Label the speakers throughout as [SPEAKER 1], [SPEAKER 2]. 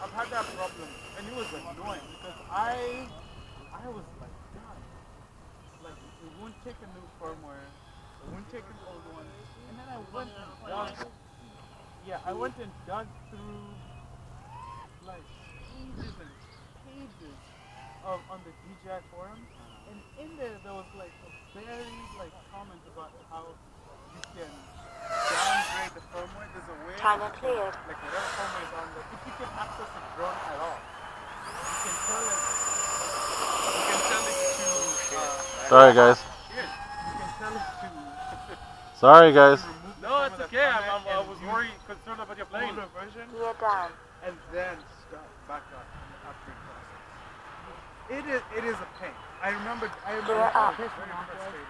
[SPEAKER 1] I've had that problem, and it was annoying because I was like, God, like it won't take a new firmware, it won't take an old one, and then I went and I went and dug through like pages and pages on the DJI forum, and in there was like a very like comment about how you can downgrade the firmware. There's a way,
[SPEAKER 2] Timer cleared.
[SPEAKER 1] like whatever firmware is on there, if you can access a drone at all, you can tell it. You can tell it to.
[SPEAKER 3] Sorry, guys.
[SPEAKER 1] You can tell it to.
[SPEAKER 3] Sorry, guys.
[SPEAKER 1] No, it's okay. I was worried, concerned about your plane. Version.
[SPEAKER 2] Gear down.
[SPEAKER 1] And then start back up in the upgrade process. It is a pain. I remember I was very frustrated.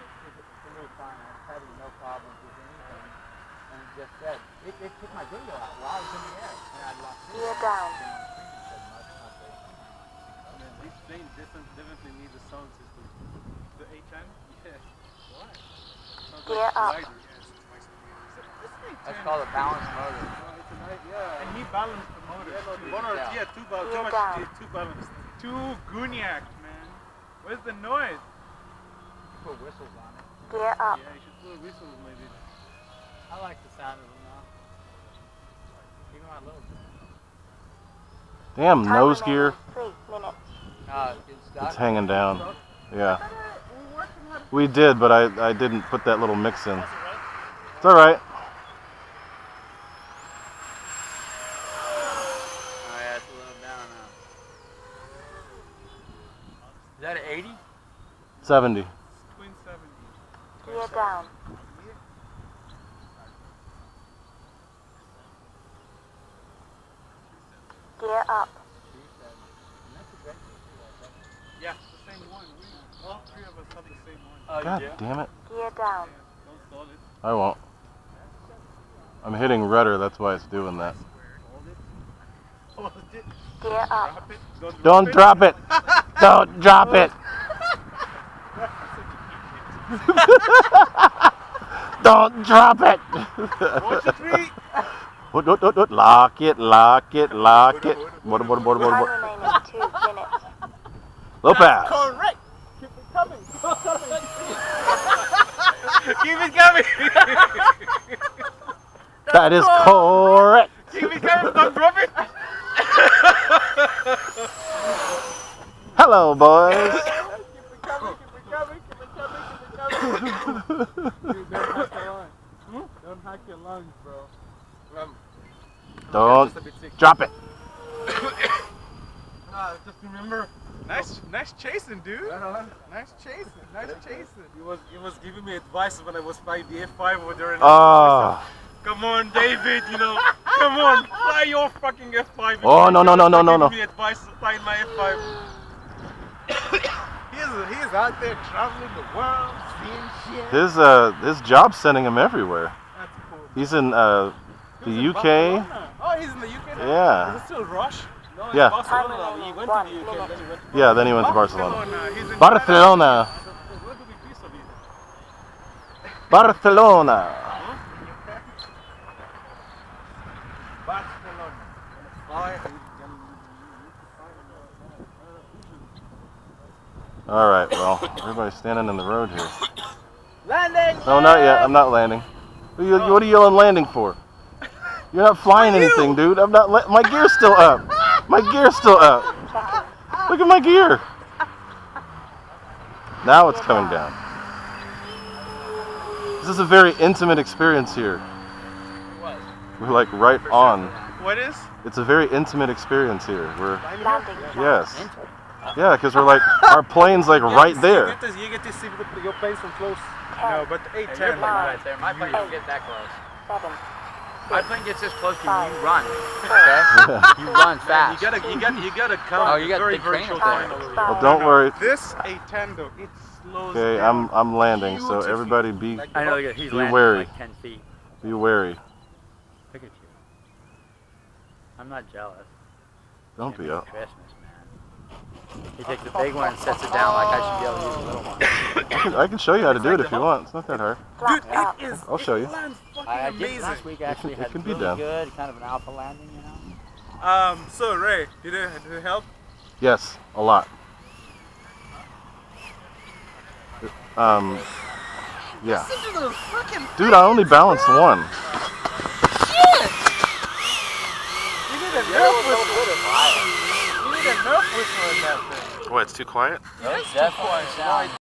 [SPEAKER 4] Having no problems with anything, and it just said it took my video out while I was in the air, and I lost it.
[SPEAKER 2] Gear down.
[SPEAKER 1] These planes definitely need a sound system. The A-10? Yeah. Why?
[SPEAKER 2] Gear up.
[SPEAKER 4] That's called a balanced motor.
[SPEAKER 1] And he balanced the motor. Too balanced. Too gooniac, man. Where's the noise?
[SPEAKER 4] Put whistles on it.
[SPEAKER 2] Gear up.
[SPEAKER 1] Yeah, you should put whistles maybe.
[SPEAKER 4] I like the sound of them now. Even my little bit.
[SPEAKER 3] Damn,
[SPEAKER 2] Time
[SPEAKER 3] nose
[SPEAKER 2] remaining
[SPEAKER 3] gear.
[SPEAKER 2] 3 minutes.
[SPEAKER 3] It's hanging down. Yeah. We did, but I didn't put that little mix in. It's alright.
[SPEAKER 4] Oh yeah, it's a little down now. Is that an 80?
[SPEAKER 3] 70.
[SPEAKER 1] Twin 70.
[SPEAKER 2] Gear down. Gear up.
[SPEAKER 1] Yeah, the same one. All three of us have the same one.
[SPEAKER 3] God damn it.
[SPEAKER 2] Gear down.
[SPEAKER 1] Don't stall it.
[SPEAKER 3] I won't. I'm hitting rudder, that's why it's doing that.
[SPEAKER 1] Hold it.
[SPEAKER 2] Gear up.
[SPEAKER 1] Drop it.
[SPEAKER 3] Don't drop it! Don't drop it! Don't drop it!
[SPEAKER 1] 1, 2, 3.
[SPEAKER 3] Lock it, lock it, lock it.
[SPEAKER 2] Time remaining 2 minutes.
[SPEAKER 3] Lopez.
[SPEAKER 1] Correct. Keep it coming. Keep it coming.
[SPEAKER 3] That is correct.
[SPEAKER 1] Keep it coming. Don't drop it.
[SPEAKER 3] Hello, boys.
[SPEAKER 1] Keep it coming. Dude, don't hack your lungs, bro.
[SPEAKER 3] Don't drop it.
[SPEAKER 1] Just remember. Nice chasing, dude. Nice chasing. He was giving me advice when I was flying the F5 over there. Come on, David. Come on, fly your fucking F5.
[SPEAKER 3] Oh no.
[SPEAKER 1] Giving me advice to fly my F5. He's out there traveling the world, seeing shit.
[SPEAKER 3] His job's sending him everywhere.
[SPEAKER 1] That's cool.
[SPEAKER 3] He's in the UK.
[SPEAKER 1] Oh, he's in the UK now?
[SPEAKER 3] Yeah.
[SPEAKER 1] Is it still Rush? No,
[SPEAKER 3] Yeah.
[SPEAKER 1] Barcelona. He went to the UK, then he went to
[SPEAKER 3] Yeah, then he went to Barcelona.
[SPEAKER 1] He's in
[SPEAKER 3] Barcelona.
[SPEAKER 1] Where do we be so busy?
[SPEAKER 3] Barcelona.
[SPEAKER 1] Barcelona.
[SPEAKER 3] All right, well, everybody's standing in the road here.
[SPEAKER 1] Landing!
[SPEAKER 3] No, not yet. I'm not landing. What are you yelling landing for? You're not flying anything, dude. I'm not. My gear's still up. My gear's still up. Look at my gear. Now it's coming down. This is a very intimate experience here.
[SPEAKER 1] What?
[SPEAKER 3] We're like right on.
[SPEAKER 1] What is?
[SPEAKER 3] It's a very intimate experience here.
[SPEAKER 2] Landing.
[SPEAKER 3] Yes. Yeah, because we're like, our plane's like right there.
[SPEAKER 1] You get to see your planes from close.
[SPEAKER 2] 10,
[SPEAKER 1] No, but the A-10
[SPEAKER 4] You're
[SPEAKER 2] right
[SPEAKER 4] there. My plane don't get that close.
[SPEAKER 2] 7,
[SPEAKER 4] My plane gets this close to you, you run. Okay? You run fast.
[SPEAKER 1] You gotta come.
[SPEAKER 4] Oh, you got
[SPEAKER 1] very
[SPEAKER 4] big crane
[SPEAKER 1] short
[SPEAKER 4] over there.
[SPEAKER 1] time over here.
[SPEAKER 3] Well, don't worry.
[SPEAKER 1] This A-10 though, it slows
[SPEAKER 3] Okay,
[SPEAKER 1] down.
[SPEAKER 3] I'm landing, so everybody be
[SPEAKER 4] I know, he's
[SPEAKER 3] Be
[SPEAKER 4] landing
[SPEAKER 3] wary.
[SPEAKER 4] like 10 feet.
[SPEAKER 3] wary.
[SPEAKER 4] Look at you. I'm not jealous.
[SPEAKER 3] Don't be
[SPEAKER 4] It's
[SPEAKER 3] up.
[SPEAKER 4] Christmas, man. He takes the big one and sets it down like I should be able to use the little one.
[SPEAKER 3] I can show you how to do it if you want. It's not that hard.
[SPEAKER 1] Dude,
[SPEAKER 2] Flaps up.
[SPEAKER 1] it is.
[SPEAKER 3] I'll show you.
[SPEAKER 1] It lands fucking
[SPEAKER 4] I did
[SPEAKER 1] amazing.
[SPEAKER 4] last week. Actually
[SPEAKER 3] it
[SPEAKER 4] had
[SPEAKER 3] can be
[SPEAKER 4] really
[SPEAKER 3] done.
[SPEAKER 4] good, kind of an alpha landing, you know.
[SPEAKER 1] So Ray, did it help?
[SPEAKER 3] Yes, a lot. Yeah.
[SPEAKER 1] Listen to the fucking
[SPEAKER 3] Dude, I only balanced one.
[SPEAKER 1] shit! You need a nerf whistle. You need a nerf whistle in that thing.
[SPEAKER 3] What, it's too quiet?
[SPEAKER 4] Definitely sounds